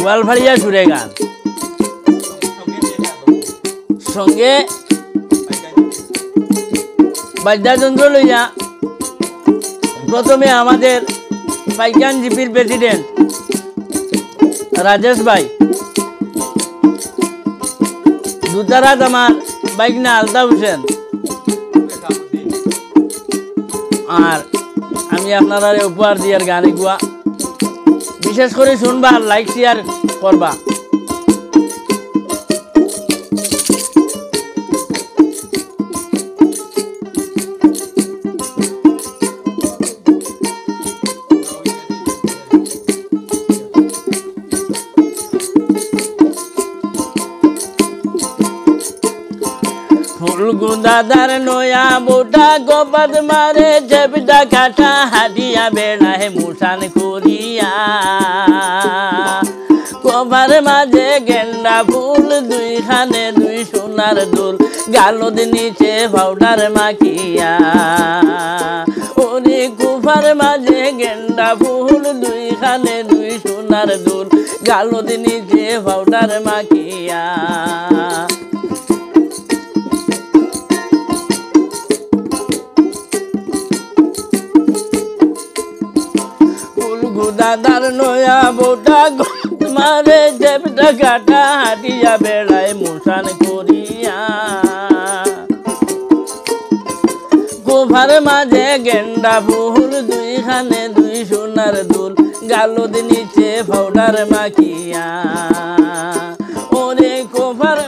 গোয়ালফাড়িয়া সুরে গান সঙ্গে বাদ্যযন্ত্র লইয়া প্রথমে আমাদের পাইকান জিপির প্রেসিডেন্ট রাজেশ ভাই, দুতারাত আমার বাইকনা আলতাফ হোসেন, আর আমি আপনারা উপহার দিয়ার গান গুয়া বিশেষ করে শুনবা, লাইক শেয়ার করবা। দাদার নয়া বোটা গোপাদ মারে জেবটা কাটা হাটিয়া বেড়ায় মুসান করিয়া, কবার মাঝে গেন্ডা ফুল দুইখানে দুই সোনার দুল, গালদ নিচে পাউডার মাখিয়া। ওরে কুফার মাঝে গেন্ডা ফুল দুইখানে দুই সোনার দুল, গালদ নিচে পাউডার মাখিয়া। দাদার নয়া বোটা মারে জেবটা কাটা হাটিয়া বেড়ায় মুসান করিয়া, গোফার মাঝে গেন্ডা ফুল দুইখানে দুই সোনার দুল, গালদ নিচে পাউডার মাখিয়া। ওরে গোফার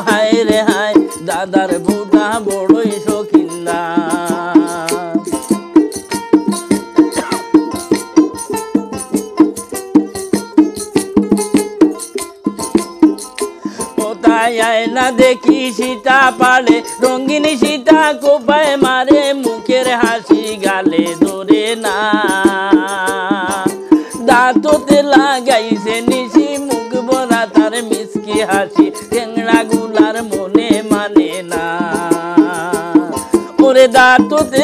হায় রে হায় দাদার বুড়া বড়ই শৌখিন্দা, কোথায় আয়না দেখি সীতা পালে, রঙিন সীতা কোপায় মারে, মুখের হাসি গালে ধরে না, দাঁততে লাগাইছে নিশি, মুখ ভরা তার মিষ্টি হাসি, টেংরা গুলার মনে মানে না। ওরে দাঁততে